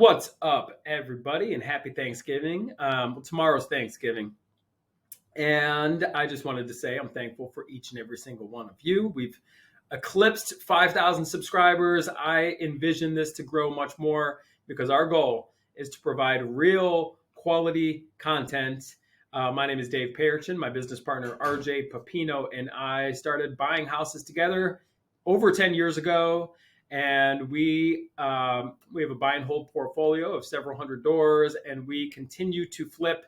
What's up, everybody, and happy Thanksgiving. Tomorrow's Thanksgiving. And I just wanted to say I'm thankful for each and every single one of you. We've eclipsed 5,000 subscribers. I envision this to grow much more because our goal is to provide real quality content. My name is Dave Payerchin. My business partner, RJ Pepino, and I started buying houses together over 10 years ago. And we have a buy and hold portfolio of several hundred doors, and we continue to flip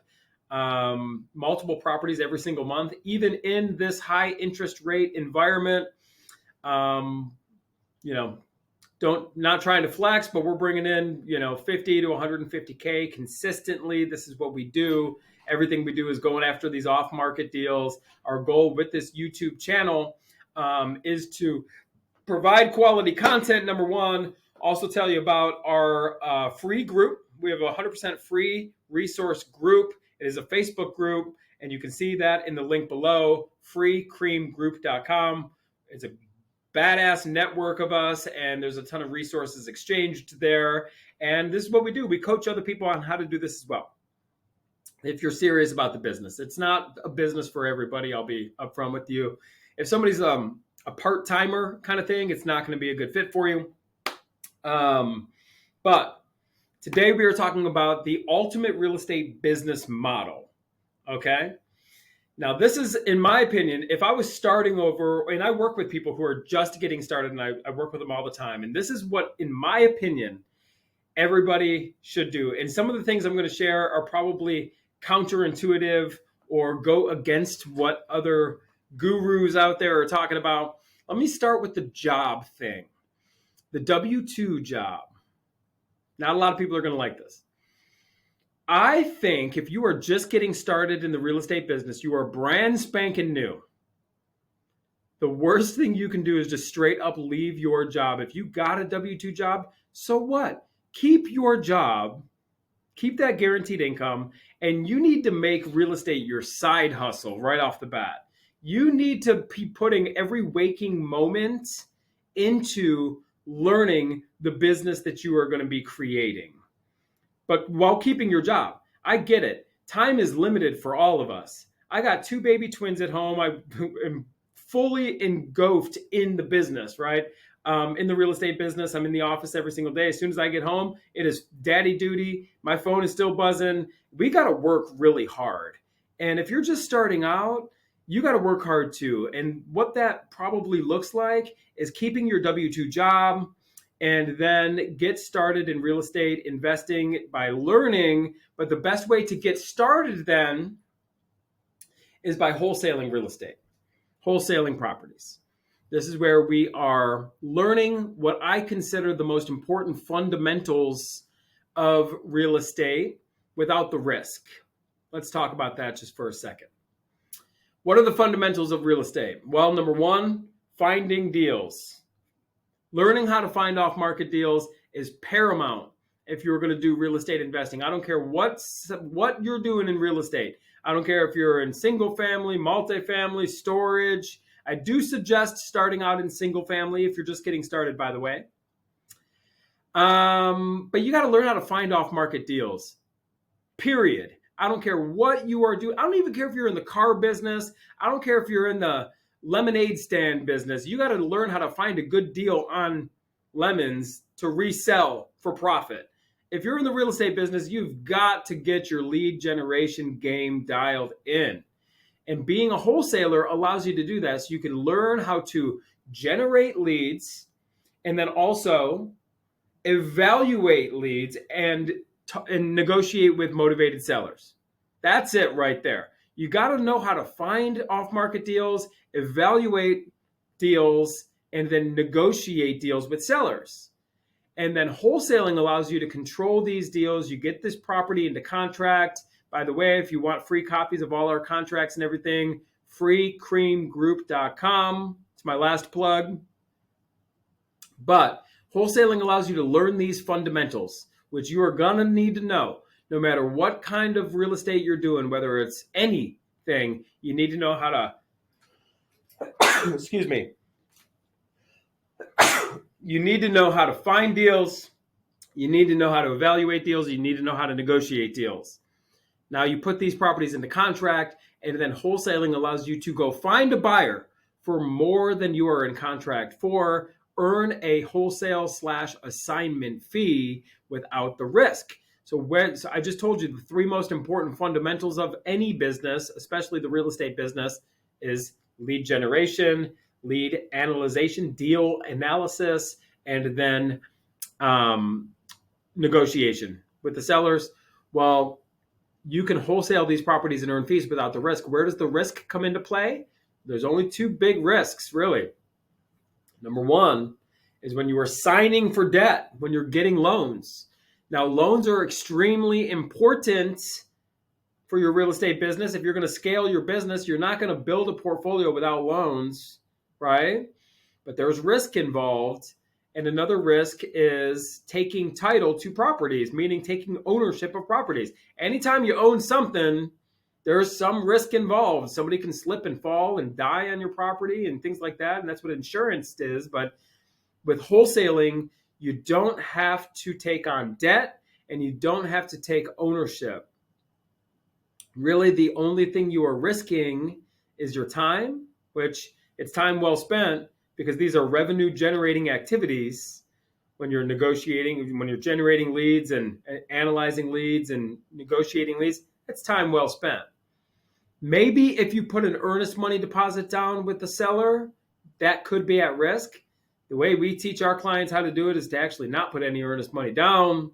multiple properties every single month, even in this high interest rate environment. Not trying to flex, but we're bringing in 50 to 150K consistently. This is what we do. Everything we do is going after these off-market deals. Our goal with this YouTube channel is to provide quality content, number one. Also tell you about our free group. We have a 100% free resource group. It is a Facebook group, and you can see that in the link below, freecreamgroup.com. It's a badass network of us, and there's a ton of resources exchanged there. And this is what we do. We coach other people on how to do this as well. If you're serious about the business, it's not a business for everybody. I'll be upfront with you. If somebody's a part-timer kind of thing, it's not going to be a good fit for you. But today we are talking about the ultimate real estate business model. Okay. Now, this is, in my opinion, if I was starting over, and I work with people who are just getting started, and I work with them all the time. And this is what, in my opinion, everybody should do. And some of the things I'm going to share are probably counterintuitive or go against what other gurus out there are talking about. Let me start with the job thing, the W-2 job. Not a lot of people are going to like this. I think if you are just getting started in the real estate business, you are brand spanking new. The worst thing you can do is just straight up leave your job. If you got a W-2 job, so what? Keep your job, keep that guaranteed income, and you need to make real estate your side hustle right off the bat. You need to be putting every waking moment into learning the business that you are going to be creating. But while keeping your job, I get it. Time is limited for all of us. I got 2 baby twins at home. I am fully engulfed in the business, right? In the real estate business. I'm in the office every single day. As soon as I get home, it is daddy duty. My phone is still buzzing. We got to work really hard. And if you're just starting out, you got to work hard too. And what that probably looks like is keeping your W-2 job and then get started in real estate investing by learning. But the best way to get started then is by wholesaling real estate, wholesaling properties. This is where we are learning what I consider the most important fundamentals of real estate without the risk. Let's talk about that just for a second. What are the fundamentals of real estate? Well, number one, finding deals. Learning how to find off-market deals is paramount if you're going to do real estate investing. I don't care what you're doing in real estate. I don't care if you're in single family, multifamily, storage. I do suggest starting out in single family if you're just getting started, by the way. But you got to learn how to find off-market deals, period. I don't care what you are doing. I don't even care if you're in the car business. I don't care if you're in the lemonade stand business. You got to learn how to find a good deal on lemons to resell for profit. If you're in the real estate business, you've got to get your lead generation game dialed in. And being a wholesaler allows you to do that. So you can learn how to generate leads and then also evaluate leads and negotiate with motivated sellers. That's it right there. You got to know how to find off-market deals, evaluate deals, and then negotiate deals with sellers. And then wholesaling allows you to control these deals. You get this property into contract. By the way, if you want free copies of all our contracts and everything, freecreamgroup.com. It's my last plug. But wholesaling allows you to learn these fundamentals, which you are going to need to know. No matter what kind of real estate you're doing, whether it's anything, you need to know how to, excuse me, you need to know how to find deals, You need to know how to evaluate deals. You need to know how to negotiate deals. Now you put these properties into contract, and then wholesaling allows you to go find a buyer for more than you are in contract for, earn a wholesale / assignment fee without the risk. So I just told you the three most important fundamentals of any business, especially the real estate business, is lead generation, lead analyzation, deal analysis, and then um, negotiation with the sellers. Well, you can wholesale these properties and earn fees without the risk. Where does the risk come into play? There's only two big risks, really. Number one is when you are signing for debt, when you're getting loans. Now, loans are extremely important for your real estate business. If you're going to scale your business, you're not going to build a portfolio without loans, right? But there's risk involved. And another risk is taking title to properties, meaning taking ownership of properties. Anytime you own something, there's some risk involved. Somebody can slip and fall and die on your property and things like that. And that's what insurance is. But with wholesaling, you don't have to take on debt and you don't have to take ownership. Really, the only thing you are risking is your time, which it's time well spent because these are revenue generating activities. When you're negotiating, when you're generating leads and analyzing leads and negotiating leads, it's time well spent. Maybe if you put an earnest money deposit down with the seller, that could be at risk. The way we teach our clients how to do it is to actually not put any earnest money down.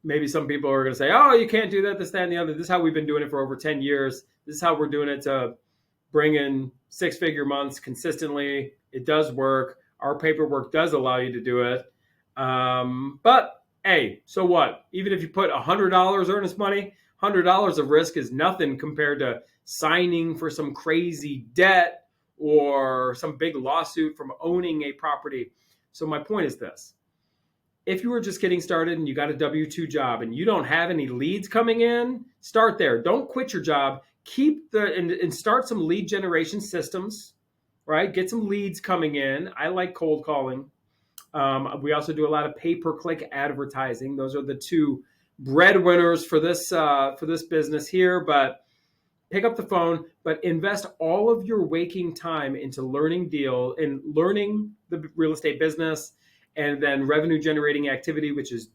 Maybe some people are going to say, oh, you can't do that, this, that, and the other. This is how we've been doing it for over 10 years. This is how we're doing it to bring in six-figure months consistently. It does work. Our paperwork does allow you to do it. But, hey, so what? Even if you put $100 earnest money, $100 of risk is nothing compared to signing for some crazy debt or some big lawsuit from owning a property. So my point is this. If you were just getting started and you got a W-2 job and you don't have any leads coming in, start there. Don't quit your job. Keep and start some lead generation systems, right? Get some leads coming in. I like cold calling. We also do a lot of pay-per-click advertising. Those are the two breadwinners for this business here. But pick up the phone, but invest all of your waking time into learning the real estate business, and then revenue generating activity, which is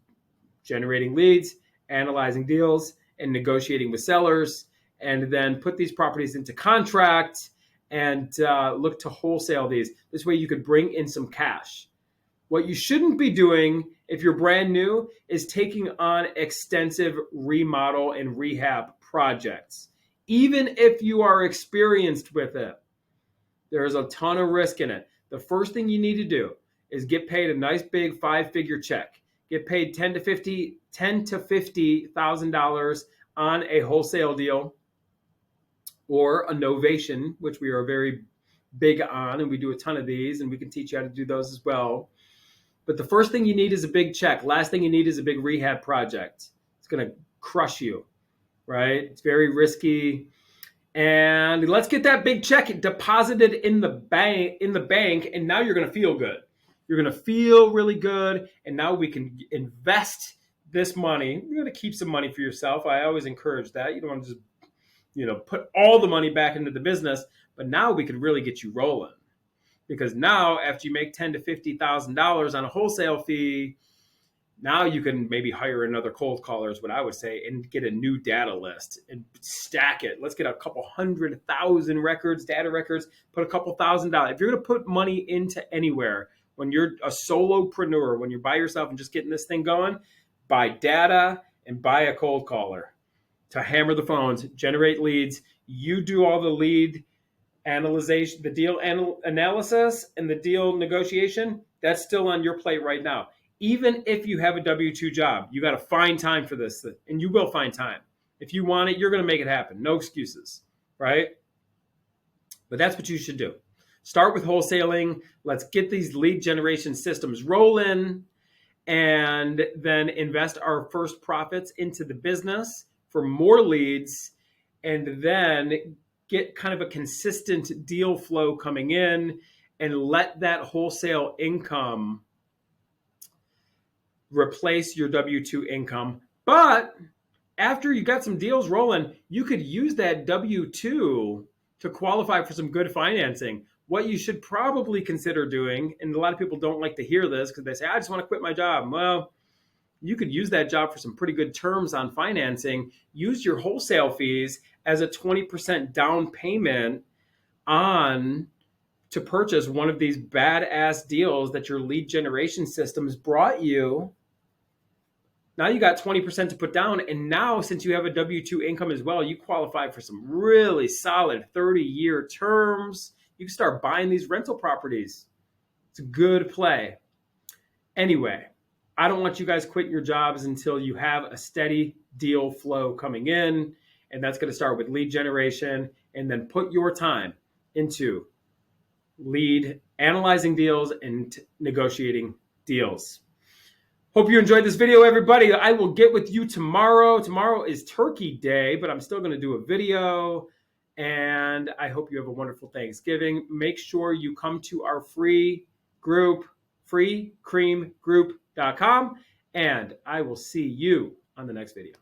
generating leads, analyzing deals, and negotiating with sellers, and then put these properties into contract and look to wholesale these. This way you could bring in some cash. What you shouldn't be doing if you're brand new is taking on extensive remodel and rehab projects. Even if you are experienced with it, there's a ton of risk in it. The first thing you need to do is get paid a nice big 5-figure check. Get paid $10,000 to $50,000 on a wholesale deal or a novation, which we are very big on, and we do a ton of these, and we can teach you how to do those as well. But the first thing you need is a big check. Last thing you need is a big rehab project. It's going to crush you, right? It's very risky. And let's get that big check deposited in the bank, and now you're going to feel good. You're going to feel really good, and now we can invest this money. You're going to keep some money for yourself. I always encourage that. You don't want to just, put all the money back into the business, but now we can really get you rolling. Because now, after you make $10,000 to $50,000 on a wholesale fee, now you can maybe hire another cold caller, is what I would say, and get a new data list and stack it. Let's get a couple 100,000 data records, put a couple $1,000. If you're going to put money into anywhere, when you're a solopreneur, when you're by yourself and just getting this thing going, buy data and buy a cold caller to hammer the phones, generate leads. You do all the lead analysis, the deal analysis and the deal negotiation. That's still on your plate right now. Even if you have a W-2 job, you got to find time for this, and you will find time. If you want it, you're going to make it happen. No excuses, right? But that's what you should do. Start with wholesaling. Let's get these lead generation systems rolling, and then invest our first profits into the business for more leads, and then get kind of a consistent deal flow coming in, and let that wholesale income replace your W-2 income. But after you got some deals rolling, you could use that W-2 to qualify for some good financing. What you should probably consider doing, and a lot of people don't like to hear this because they say, I just want to quit my job. Well, you could use that job for some pretty good terms on financing. Use your wholesale fees as a 20% down payment on to purchase one of these badass deals that your lead generation systems brought you. Now you got 20% to put down. And now, since you have a W-2 income as well, you qualify for some really solid 30-year terms. You can start buying these rental properties. It's a good play. Anyway, I don't want you guys quitting your jobs until you have a steady deal flow coming in. And that's going to start with lead generation, and then put your time into lead analyzing deals and negotiating deals. Hope you enjoyed this video, everybody. I will get with you tomorrow. Tomorrow is Turkey Day, but I'm still going to do a video. And I hope you have a wonderful Thanksgiving. Make sure you come to our free group, freecreamgroup.com, and I will see you on the next video.